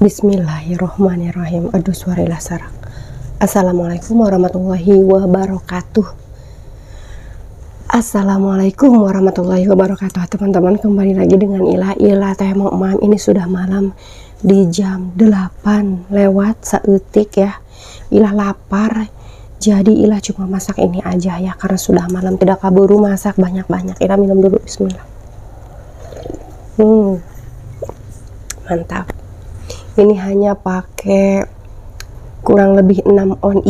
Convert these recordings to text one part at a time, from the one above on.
Bismillahirrohmanirrohim. Aduh, suarailah sarak. Assalamualaikum warahmatullahi wabarakatuh. Assalamualaikum warahmatullahi wabarakatuh. Teman-teman, kembali lagi dengan Ila teh mam. Ini sudah malam di jam 8 lewat seetik ya. Ila lapar, jadi Ila cuma masak ini aja ya, karena sudah malam, tidak kaburu masak banyak-banyak. Ila minum dulu, bismillah. Mantap. Ini hanya pakai kurang lebih 6 on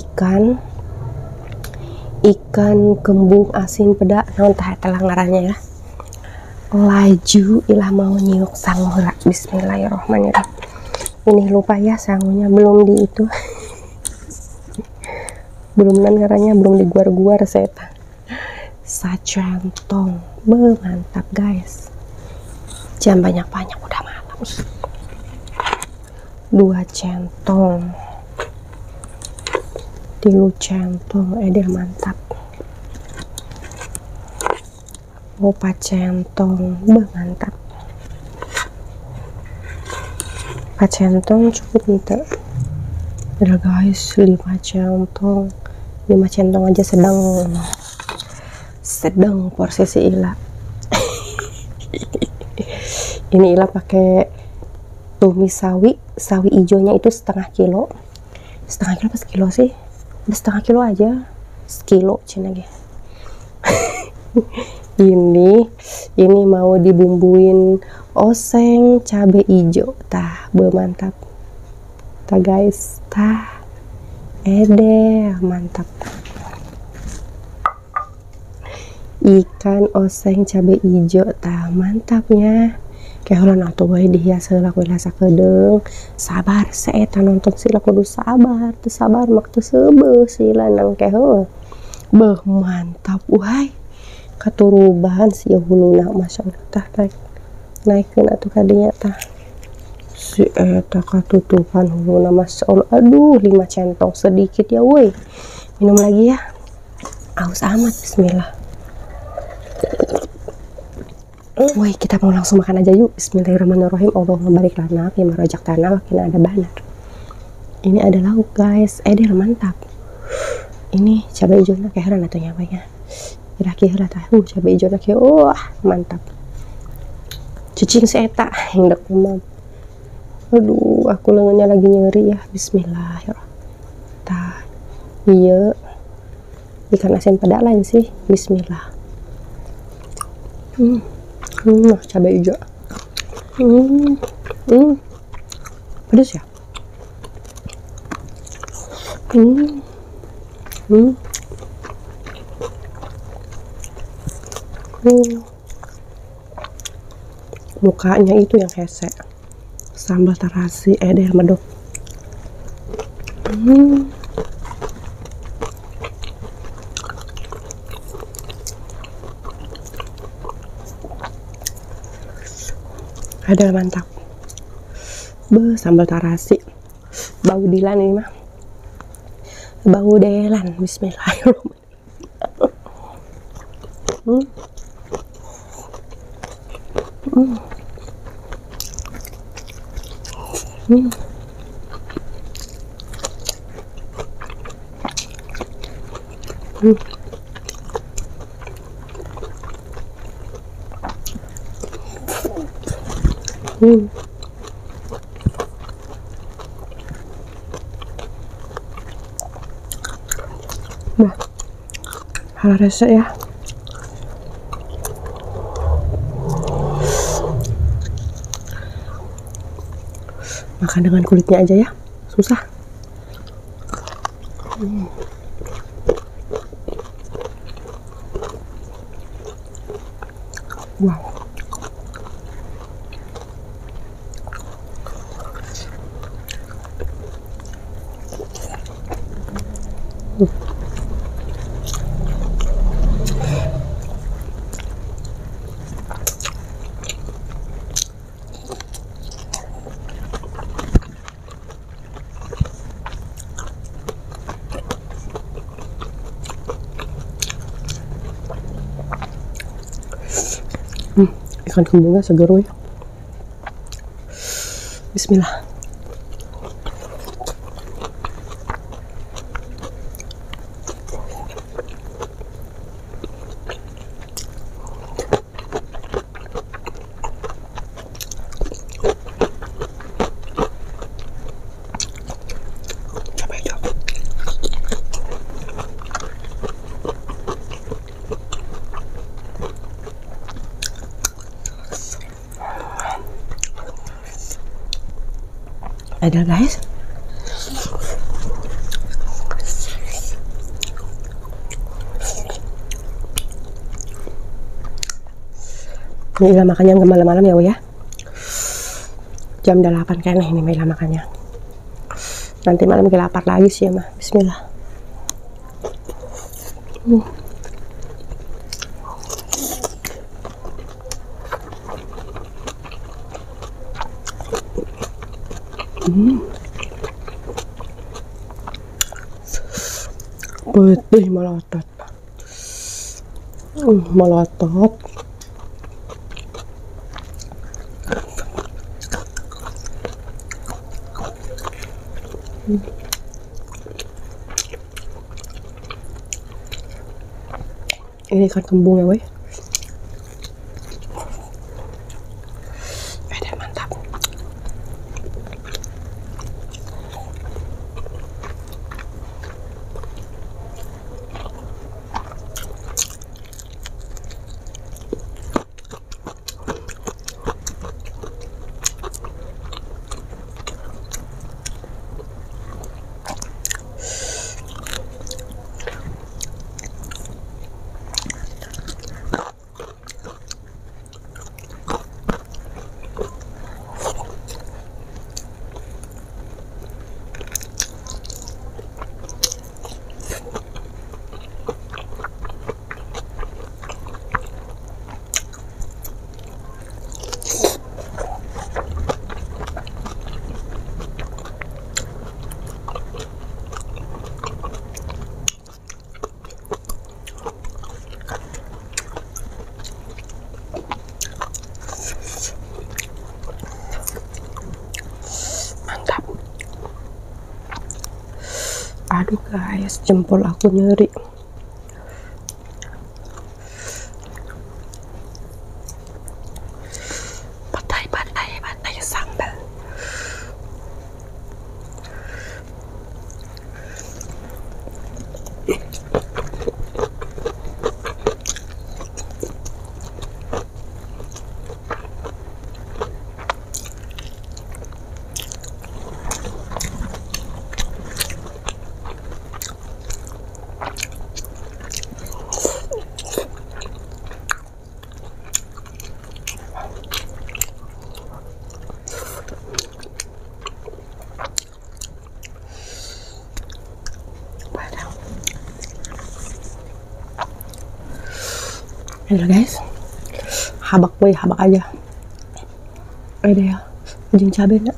ikan kembung asin peda naon tah telang ngarannya ya. Laju Ilah mau nyiuk sangu heula. Bismillahirrahmanirrahim. Ini lupa ya, sangunya belum di itu. Belum ngarannya, belum diguar-guar saya tah. Sacentong. Mantap guys. Jangan banyak-banyak, udah malam. 2 centong, 3 centong, edel mantap. 4 centong, mantap. 4 centong cukup ente. Udah guys, 5 centong. 5 centong aja sedang porsi si Ila. Ini Ila pakai tumis sawi hijaunya itu setengah kilo apa sekilo sih? Setengah kilo aja, sekilo cina ge. ini mau dibumbuin oseng cabe hijau tah, mantap tah guys, tah edeh mantap. Ikan oseng cabe hijau tah mantapnya. Kayak atuh we dihias heula ku Ila sakedeung. Sabar saeta nonton sila kudu sabar, teu sabar mak teu seubeuh sila nang keheul. Beuh mantap uhay. Katuruban si huluna masyaallah tah naikeun atuh ka dinya tah. Si eta katutupan huluna masyaallah. Aduh, 5 centong sedikit ya woi. Minum lagi ya. Aus amat, bismillah. Woi, kita mau langsung makan aja yuk. Bismillahirrahmanirrahim. Allahumma barik lana fima razaqtana wa qina adzabannar. Ini ada lauk guys, edel mantap. Ini cabai hijaunya kayak heran atunya apa ya. Kira-kira heula tah. Cabai hijaunya kayak mantap. Cicing si eta hendak umam. Aduh, aku lengannya lagi nyeri ya. Bismillahirrahmanirrahim. Tah. Iya. Ikan asin peda lain sih. Bismillah. Cabai hijau. Pedas ya. Mukanya itu yang hese. Sambal terasi edel medok. Ada mantap. Sambal tarasi. Bau dilan ini mah. Bau delan. Bismillahirrahmanirrahim. Nah, hal resek ya. Makan dengan kulitnya aja ya, susah. Wow. Ikan kembungnya seger ya. Bismillah. Ada guys. Inilah makannya nggak malam-malam ya, ya. Jam 8 kayaknya ini Mila makannya. Nanti malam kita lapar lagi sih ya mah. Bismillah. Putih melotot. Melotot. Ini ikan kembung ya, weh. Ada mantap. Aduh guys, jempol aku nyeri. Patai sambal. Ini guys, habak aja. Ada ya, ujung cabai nak.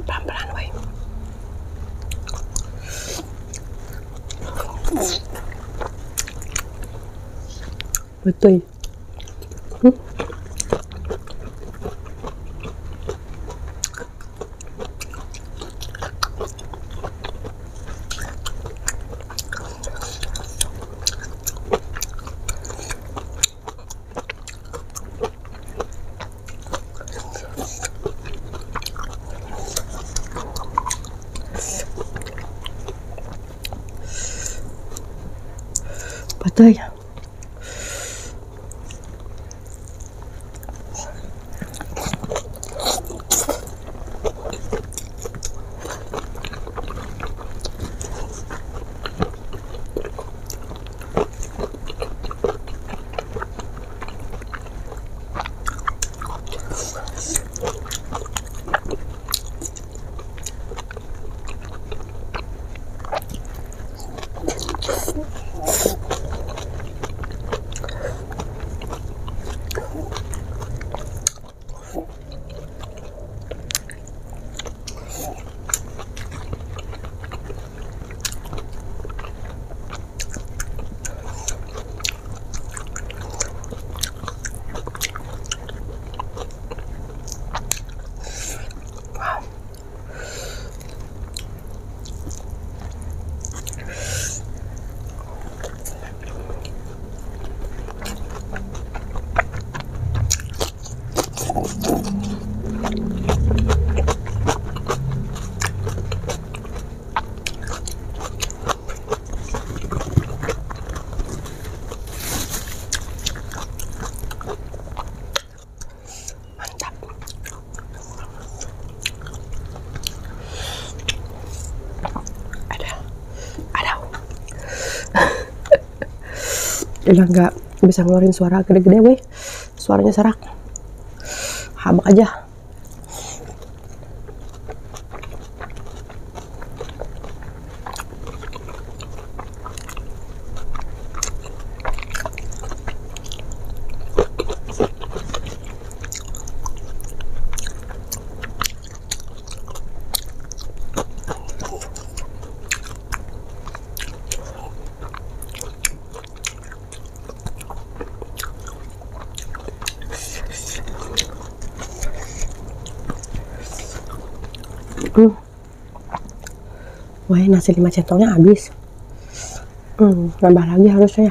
Pelan-pelan, woi. Betul. Betul ya. udah nggak bisa ngeluarin suara gede-gede weh, suaranya serak, habak aja. Wah, nasi 5 centongnya habis. Nambah lagi harusnya.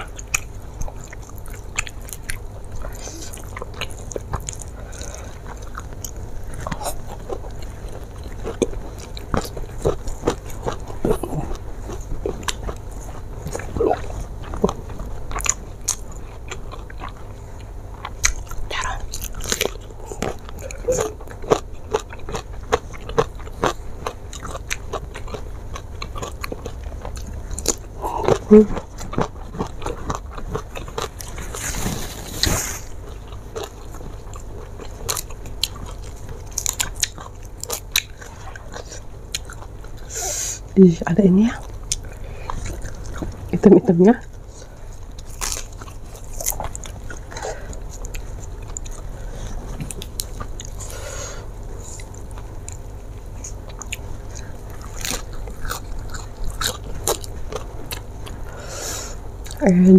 Ada ini ya, item-itemnya. Ada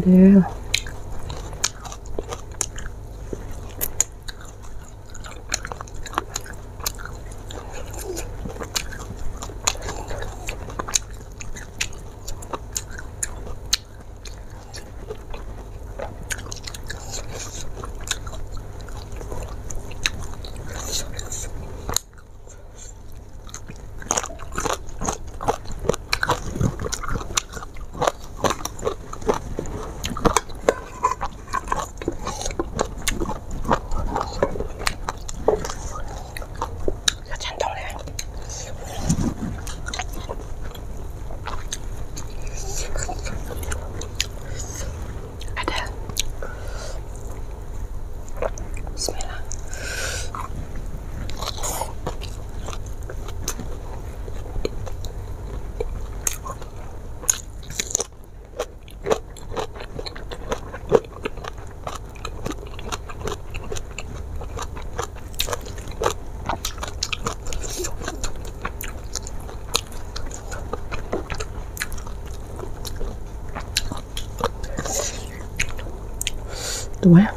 tuh ya,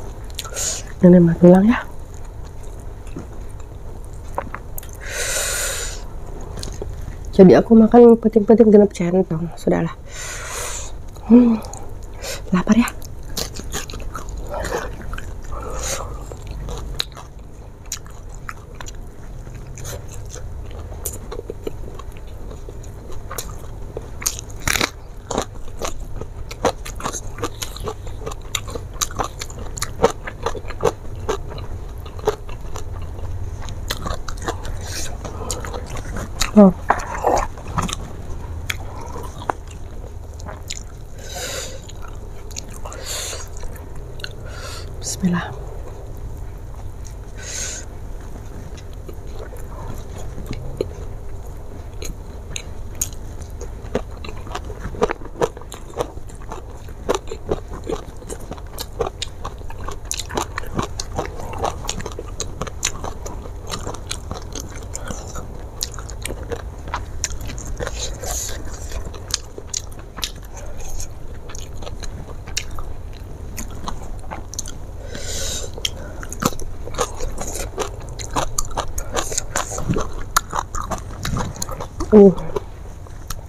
nenek mah tulang ya. Jadi aku makan penting-penting genep centong, sudahlah. Lapar ya. Oh. Bismillah.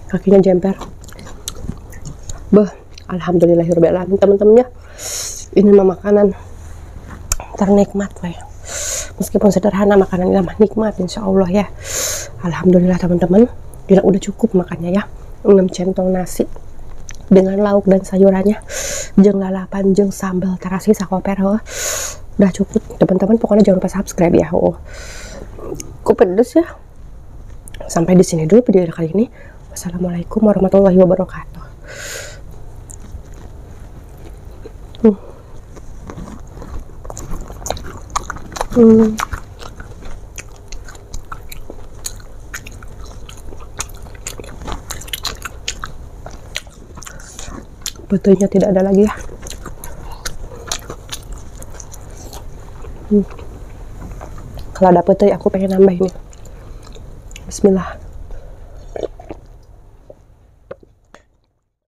Kakinya jemper. Alhamdulillahirobbilalamin teman-teman ya. Ini mah makanan ternikmat lah ya. Meskipun sederhana, makanan ini mah nikmat insya Allah ya. Alhamdulillah teman-teman. Bila udah cukup makannya ya. 6 centong nasi dengan lauk dan sayurannya, jeung lalapan, jeung sambal terasi sakoper. Udah cukup teman-teman. Pokoknya jangan lupa subscribe ya. Kok pedes ya. Sampai di sini dulu video kali ini. Wassalamualaikum warahmatullahi wabarakatuh. Betulnya tidak ada lagi ya. Kalau ada petai aku pengen nambah ini. Bismillah.